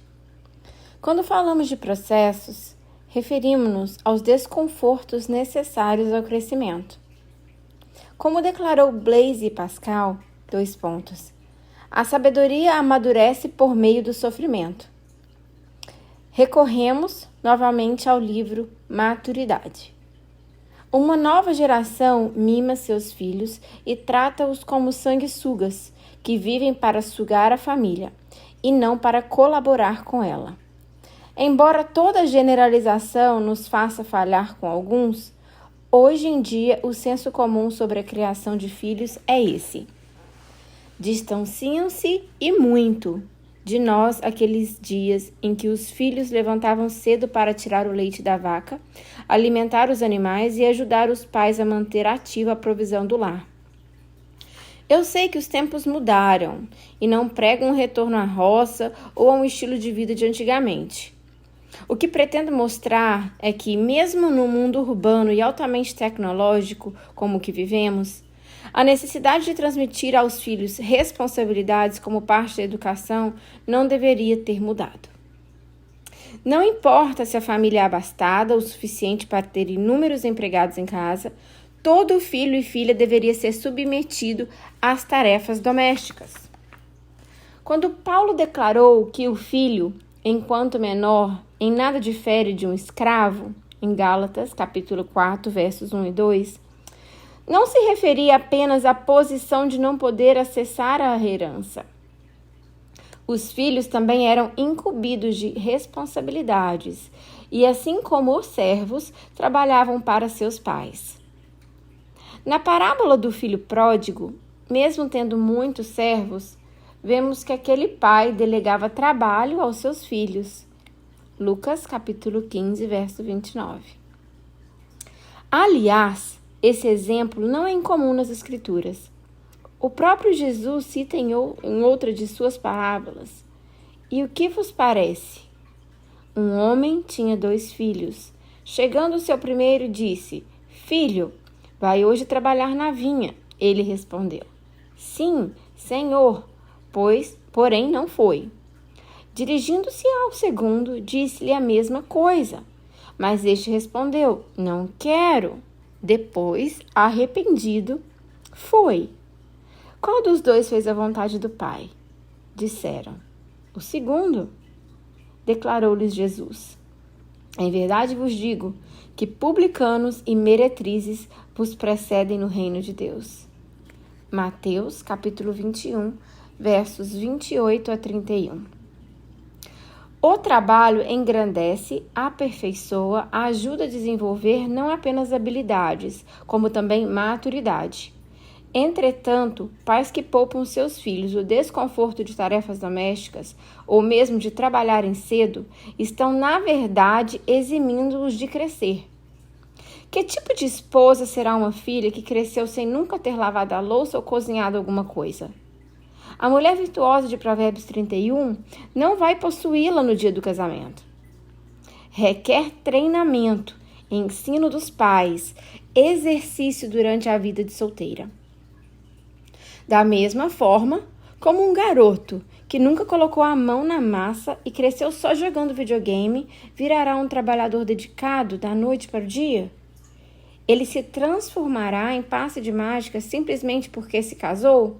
Quando falamos de processos, referimos-nos aos desconfortos necessários ao crescimento. Como declarou Blaise Pascal, a sabedoria amadurece por meio do sofrimento. Recorremos novamente ao livro Maturidade. Uma nova geração mima seus filhos e trata-os como sanguessugas, que vivem para sugar a família e não para colaborar com ela. Embora toda generalização nos faça falhar com alguns, hoje em dia o senso comum sobre a criação de filhos é esse. Distanciam-se e muito de nós aqueles dias em que os filhos levantavam cedo para tirar o leite da vaca, alimentar os animais e ajudar os pais a manter ativa a provisão do lar. Eu sei que os tempos mudaram e não pregam um retorno à roça ou a um estilo de vida de antigamente. O que pretendo mostrar é que, mesmo no mundo urbano e altamente tecnológico como o que vivemos, a necessidade de transmitir aos filhos responsabilidades como parte da educação não deveria ter mudado. Não importa se a família é abastada o suficiente para ter inúmeros empregados em casa, todo filho e filha deveria ser submetido às tarefas domésticas. Quando Paulo declarou que o filho, enquanto menor, em nada difere de um escravo, em Gálatas, capítulo 4, versos 1 e 2, não se referia apenas à posição de não poder acessar a herança. Os filhos também eram incumbidos de responsabilidades e, assim como os servos, trabalhavam para seus pais. Na parábola do filho pródigo, mesmo tendo muitos servos, vemos que aquele pai delegava trabalho aos seus filhos. Lucas, capítulo 15, verso 29. Aliás, esse exemplo não é incomum nas Escrituras. O próprio Jesus cita em outra de suas parábolas. E o que vos parece? Um homem tinha 2 filhos. Chegando o seu primeiro, disse: Filho, vai hoje trabalhar na vinha. Ele respondeu: Sim, Senhor, porém não foi. Dirigindo-se ao segundo, disse-lhe a mesma coisa. Mas este respondeu: Não quero. Depois, arrependido, foi. Qual dos 2 fez a vontade do Pai? Disseram: O segundo. Declarou-lhes Jesus: Em verdade vos digo que publicanos e meretrizes vos precedem no reino de Deus. Mateus, capítulo 21, versos 28 a 31. O trabalho engrandece, aperfeiçoa, ajuda a desenvolver não apenas habilidades, como também maturidade. Entretanto, pais que poupam seus filhos o desconforto de tarefas domésticas, ou mesmo de trabalharem cedo, estão, na verdade, eximindo-os de crescer. Que tipo de esposa será uma filha que cresceu sem nunca ter lavado a louça ou cozinhado alguma coisa? A mulher virtuosa de Provérbios 31 não vai possuí-la no dia do casamento. Requer treinamento, ensino dos pais, exercício durante a vida de solteira. Da mesma forma, como um garoto que nunca colocou a mão na massa e cresceu só jogando videogame, virará um trabalhador dedicado da noite para o dia? Ele se transformará em passe de mágica simplesmente porque se casou?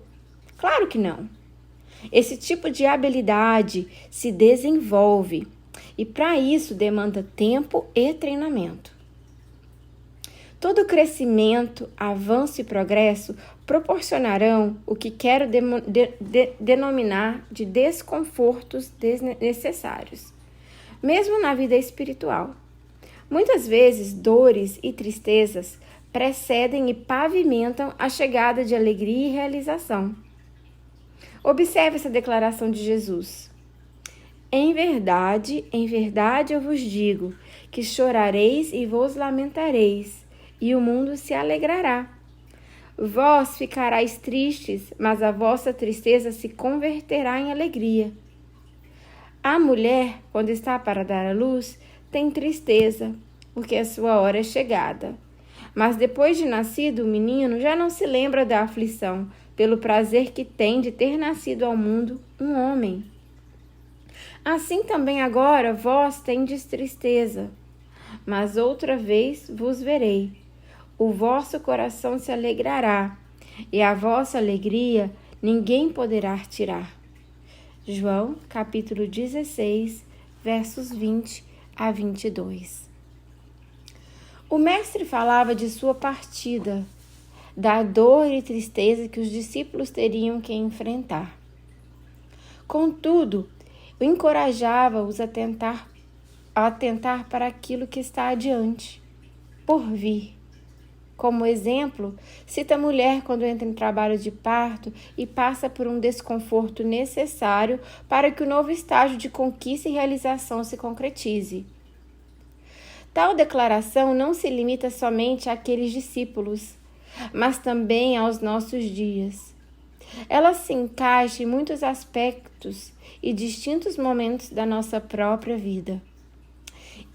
Claro que não. Esse tipo de habilidade se desenvolve e, para isso, demanda tempo e treinamento. Todo crescimento, avanço e progresso proporcionarão o que quero denominar de desconfortos desnecessários, mesmo na vida espiritual. Muitas vezes, dores e tristezas precedem e pavimentam a chegada de alegria e realização. Observe essa declaração de Jesus. Em verdade eu vos digo que chorareis e vos lamentareis, e o mundo se alegrará. Vós ficareis tristes, mas a vossa tristeza se converterá em alegria. A mulher, quando está para dar à luz, tem tristeza, porque a sua hora é chegada. Mas depois de nascido o menino, já não se lembra da aflição, pelo prazer que tem de ter nascido ao mundo um homem. Assim também agora vós tendes tristeza, mas outra vez vos verei. O vosso coração se alegrará, e a vossa alegria ninguém poderá tirar. João, capítulo 16, versos 20 a 22. O mestre falava de sua partida, da dor e tristeza que os discípulos teriam que enfrentar. Contudo, encorajava-os a atentar para aquilo que está adiante, por vir. Como exemplo, cita a mulher quando entra em trabalho de parto e passa por um desconforto necessário para que o novo estágio de conquista e realização se concretize. Tal declaração não se limita somente àqueles discípulos, mas também aos nossos dias. Ela se encaixa em muitos aspectos e distintos momentos da nossa própria vida,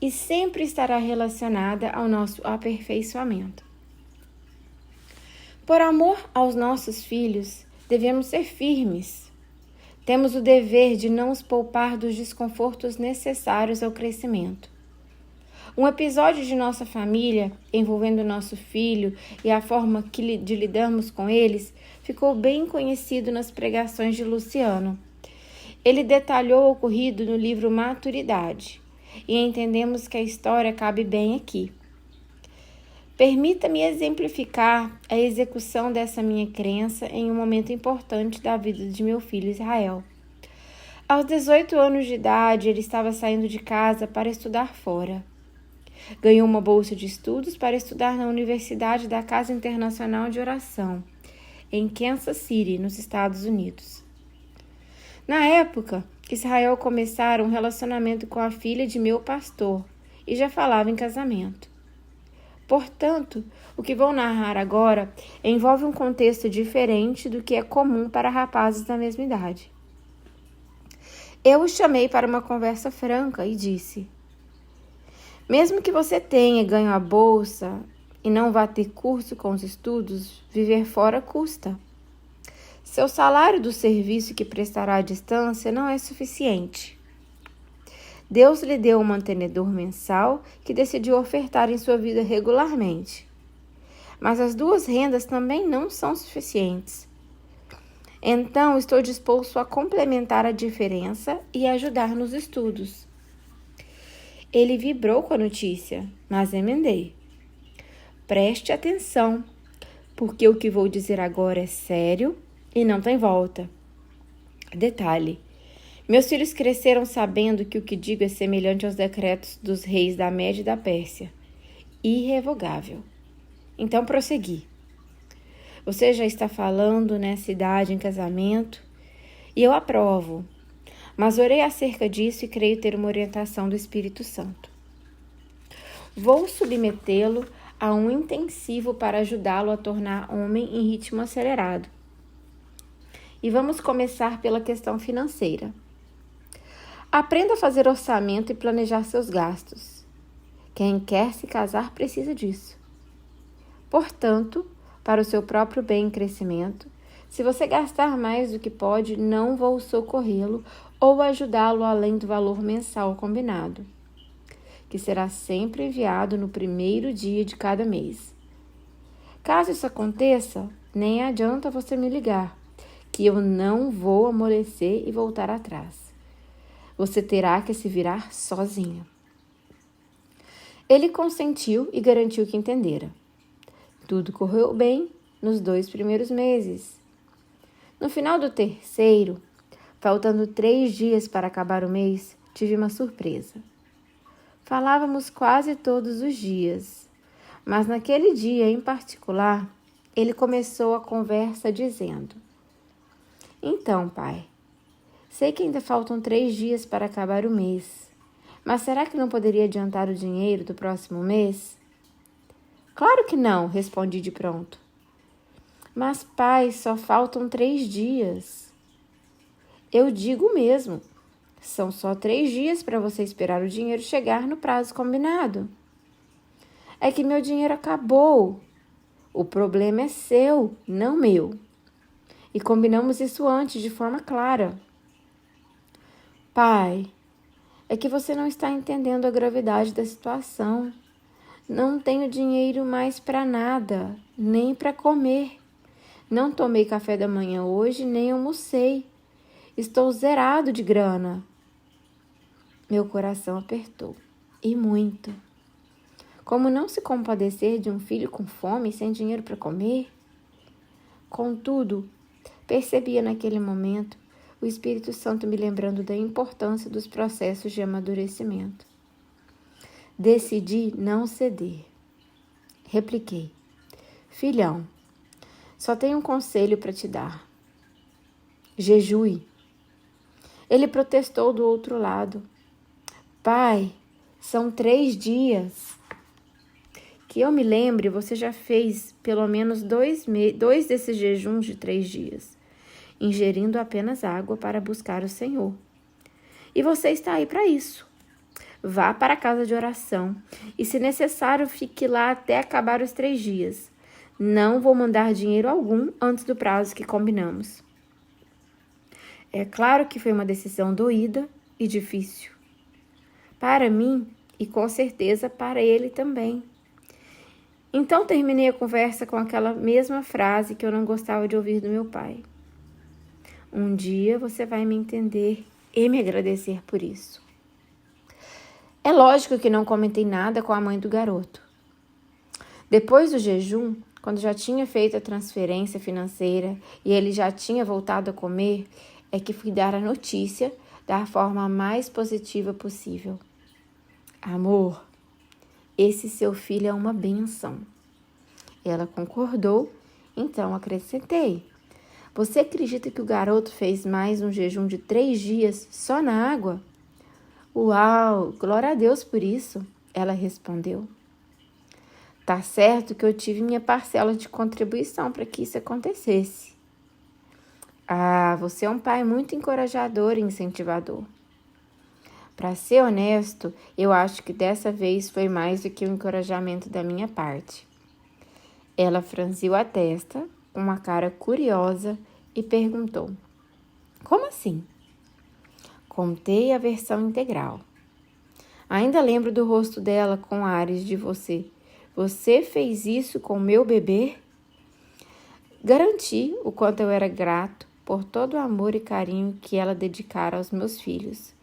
e sempre estará relacionada ao nosso aperfeiçoamento. Por amor aos nossos filhos, devemos ser firmes. Temos o dever de não os poupar dos desconfortos necessários ao crescimento. Um episódio de nossa família, envolvendo nosso filho e a forma de lidarmos com eles, ficou bem conhecido nas pregações de Luciano. Ele detalhou o ocorrido no livro Maturidade, e entendemos que a história cabe bem aqui. Permita-me exemplificar a execução dessa minha crença em um momento importante da vida de meu filho Israel. Aos 18 anos de idade, ele estava saindo de casa para estudar fora. Ganhou uma bolsa de estudos para estudar na Universidade da Casa Internacional de Oração, em Kansas City, nos Estados Unidos. Na época, Israel começara um relacionamento com a filha de meu pastor e já falava em casamento. Portanto, o que vou narrar agora envolve um contexto diferente do que é comum para rapazes da mesma idade. Eu o chamei para uma conversa franca e disse: mesmo que você tenha ganho a bolsa e não vá ter curso com os estudos, viver fora custa. Seu salário do serviço que prestará à distância não é suficiente. Deus lhe deu um mantenedor mensal que decidiu ofertar em sua vida regularmente. Mas as duas rendas também não são suficientes. Então, estou disposto a complementar a diferença e ajudar nos estudos. Ele vibrou com a notícia, mas emendei. Preste atenção, porque o que vou dizer agora é sério e não tem volta. Detalhe: meus filhos cresceram sabendo que o que digo é semelhante aos decretos dos reis da Média e da Pérsia. Irrevogável. Então prossegui. Você já está falando nessa idade em casamento e eu aprovo, mas orei acerca disso e creio ter uma orientação do Espírito Santo. Vou submetê-lo a um intensivo para ajudá-lo a tornar homem em ritmo acelerado. E vamos começar pela questão financeira. Aprenda a fazer orçamento e planejar seus gastos. Quem quer se casar precisa disso. Portanto, para o seu próprio bem e crescimento, se você gastar mais do que pode, não vou socorrê-lo ou ajudá-lo além do valor mensal combinado, que será sempre enviado no primeiro dia de cada mês. Caso isso aconteça, nem adianta você me ligar, que eu não vou amolecer e voltar atrás. Você terá que se virar sozinho. Ele consentiu e garantiu que entendera. Tudo correu bem nos 2 primeiros meses. No final do terceiro, faltando 3 dias para acabar o mês, tive uma surpresa. Falávamos quase todos os dias, mas naquele dia em particular, ele começou a conversa dizendo: então, pai, sei que ainda faltam 3 dias para acabar o mês, mas será que não poderia adiantar o dinheiro do próximo mês? Claro que não, respondi de pronto. Mas, pai, só faltam 3 dias. Eu digo mesmo, são só 3 dias para você esperar o dinheiro chegar no prazo combinado. É que meu dinheiro acabou. O problema é seu, não meu. E combinamos isso antes, de forma clara. Pai, é que você não está entendendo a gravidade da situação. Não tenho dinheiro mais para nada, nem para comer. Não tomei café da manhã hoje, nem almocei. Estou zerado de grana. Meu coração apertou, e muito. Como não se compadecer de um filho com fome e sem dinheiro para comer? Contudo, percebia naquele momento o Espírito Santo me lembrando da importância dos processos de amadurecimento. Decidi não ceder. Repliquei: Filhão, só tenho um conselho para te dar. Jejue. Ele protestou do outro lado. Pai, são 3 dias. Que eu me lembre, você já fez pelo menos 2 desses jejuns de 3 dias, ingerindo apenas água para buscar o Senhor. E você está aí para isso. Vá para a casa de oração e, se necessário, fique lá até acabar os 3 dias. Não vou mandar dinheiro algum antes do prazo que combinamos. É claro que foi uma decisão doída e difícil. Para mim e com certeza para ele também. Então terminei a conversa com aquela mesma frase que eu não gostava de ouvir do meu pai. Um dia você vai me entender e me agradecer por isso. É lógico que não comentei nada com a mãe do garoto. Depois do jejum, quando já tinha feito a transferência financeira e ele já tinha voltado a comer, é que fui dar a notícia da forma mais positiva possível. Amor, esse seu filho é uma bênção. Ela concordou, então acrescentei. Você acredita que o garoto fez mais um jejum de 3 dias só na água? Uau, glória a Deus por isso, ela respondeu. Tá certo que eu tive minha parcela de contribuição para que isso acontecesse. Ah, você é um pai muito encorajador e incentivador. Para ser honesto, eu acho que dessa vez foi mais do que um encorajamento da minha parte. Ela franziu a testa, com uma cara curiosa, e perguntou. Como assim? Contei a versão integral. Ainda lembro do rosto dela com ares de você. Você fez isso com meu bebê? Garanti o quanto eu era grato por todo o amor e carinho que ela dedicara aos meus filhos.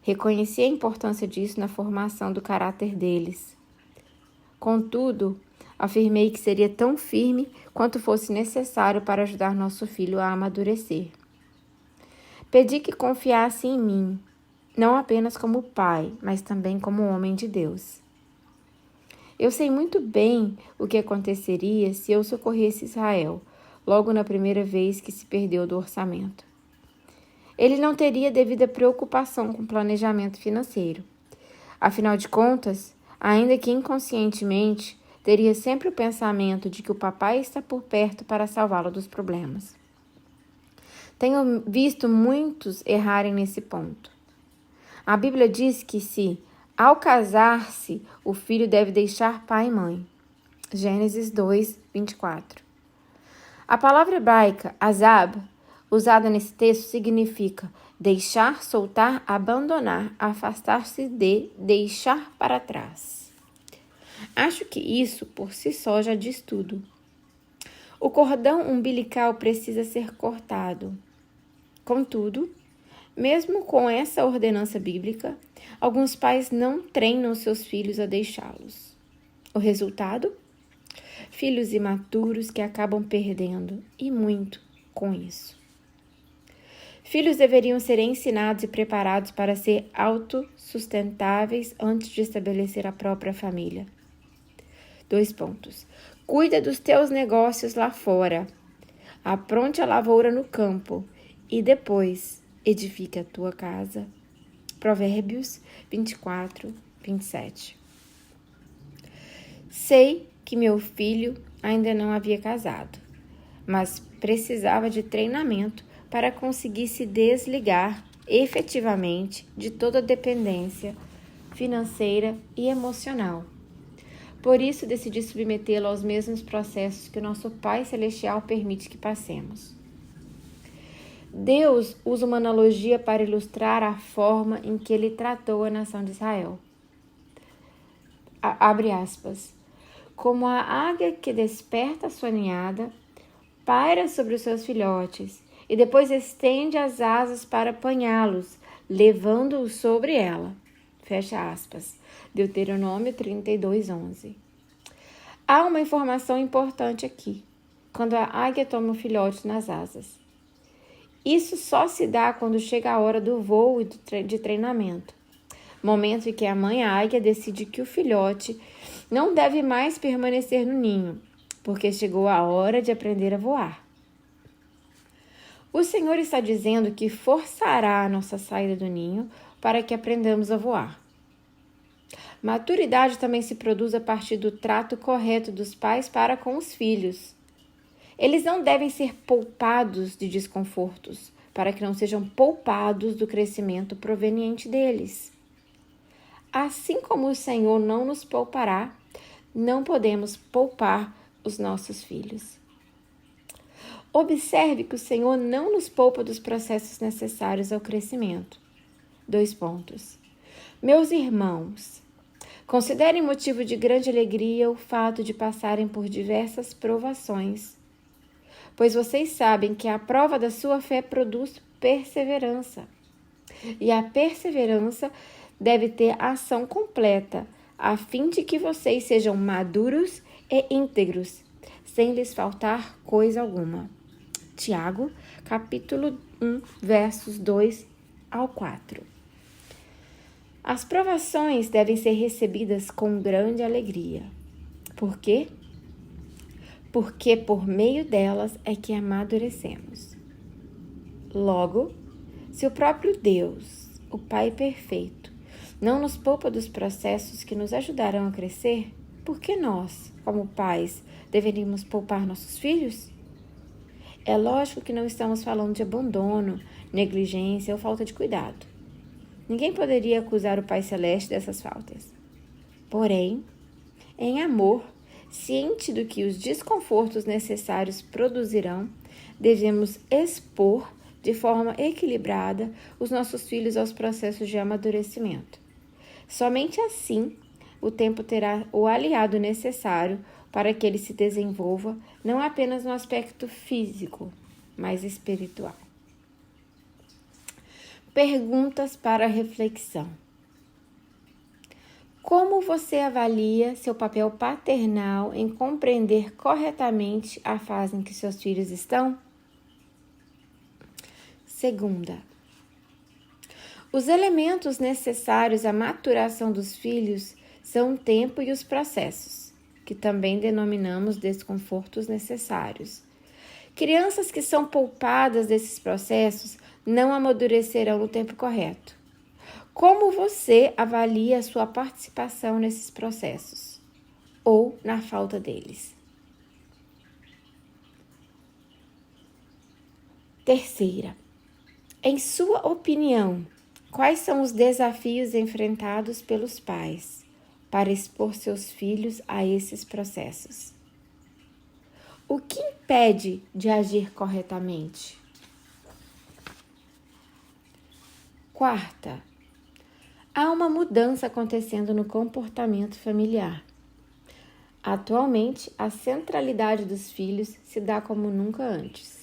Reconheci a importância disso na formação do caráter deles. Contudo, afirmei que seria tão firme quanto fosse necessário para ajudar nosso filho a amadurecer. Pedi que confiasse em mim, não apenas como pai, mas também como homem de Deus. Eu sei muito bem o que aconteceria se eu socorresse Israel, logo na primeira vez que se perdeu do orçamento. Ele não teria devida preocupação com planejamento financeiro. Afinal de contas, ainda que inconscientemente, teria sempre o pensamento de que o papai está por perto para salvá-lo dos problemas. Tenho visto muitos errarem nesse ponto. A Bíblia diz que ao casar-se, o filho deve deixar pai e mãe. Gênesis 2, 24. A palavra hebraica, azab, usada nesse texto, significa deixar, soltar, abandonar, afastar-se de, deixar para trás. Acho que isso, por si só, já diz tudo. O cordão umbilical precisa ser cortado. Contudo, mesmo com essa ordenança bíblica, alguns pais não treinam seus filhos a deixá-los. O resultado? Filhos imaturos que acabam perdendo, e muito, com isso. Filhos deveriam ser ensinados e preparados para ser autossustentáveis antes de estabelecer a própria família. 2 pontos. Cuida dos teus negócios lá fora. Apronte a lavoura no campo. E depois, edifica a tua casa. Provérbios 24, 27. Sei que meu filho ainda não havia casado, mas precisava de treinamento para conseguir se desligar efetivamente de toda a dependência financeira e emocional. Por isso, decidi submetê-lo aos mesmos processos que o nosso Pai Celestial permite que passemos. Deus usa uma analogia para ilustrar a forma em que ele tratou a nação de Israel. Abre aspas. Como a águia que desperta a sua ninhada, paira sobre os seus filhotes e depois estende as asas para apanhá-los, levando-os sobre ela. Fecha aspas. Deuteronômio 32:11. Há uma informação importante aqui. Quando a águia toma o filhote nas asas. Isso só se dá quando chega a hora do voo e de treinamento. Momento em que a mãe águia decide que o filhote não deve mais permanecer no ninho. porque chegou a hora de aprender a voar. O Senhor está dizendo que forçará a nossa saída do ninho para que aprendamos a voar. Maturidade também se produz a partir do trato correto dos pais para com os filhos. Eles não devem ser poupados de desconfortos, para que não sejam poupados do crescimento proveniente deles. Assim como o Senhor não nos poupará, não podemos poupar os nossos filhos. Observe que o Senhor não nos poupa dos processos necessários ao crescimento. 2 pontos. Meus irmãos, considerem motivo de grande alegria o fato de passarem por diversas provações, pois vocês sabem que a prova da sua fé produz perseverança. E a perseverança deve ter ação completa, a fim de que vocês sejam maduros e íntegros, sem lhes faltar coisa alguma. Tiago, capítulo 1, versos 2 ao 4. As provações devem ser recebidas com grande alegria. Por quê? Porque por meio delas é que amadurecemos. Logo, se o próprio Deus, o Pai perfeito, não nos poupa dos processos que nos ajudarão a crescer, por que nós, como pais, deveríamos poupar nossos filhos? É lógico que não estamos falando de abandono, negligência ou falta de cuidado. Ninguém poderia acusar o Pai Celeste dessas faltas. Porém, em amor, ciente do que os desconfortos necessários produzirão, devemos expor de forma equilibrada os nossos filhos aos processos de amadurecimento. Somente assim o tempo terá o aliado necessário para que ele se desenvolva não apenas no aspecto físico, mas espiritual. Perguntas para reflexão. Como você avalia seu papel paternal em compreender corretamente a fase em que seus filhos estão? Segunda. Os elementos necessários à maturação dos filhos são o tempo e os processos, que também denominamos desconfortos necessários. Crianças que são poupadas desses processos não amadurecerão no tempo correto. Como você avalia a sua participação nesses processos? Ou na falta deles? Terceira. Em sua opinião, quais são os desafios enfrentados pelos pais para expor seus filhos a esses processos? O que impede de agir corretamente? Quarta, há uma mudança acontecendo no comportamento familiar. Atualmente, a centralidade dos filhos se dá como nunca antes.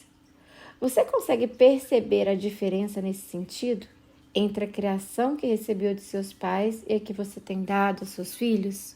Você consegue perceber a diferença nesse sentido entre a criação que recebeu de seus pais e a que você tem dado aos seus filhos?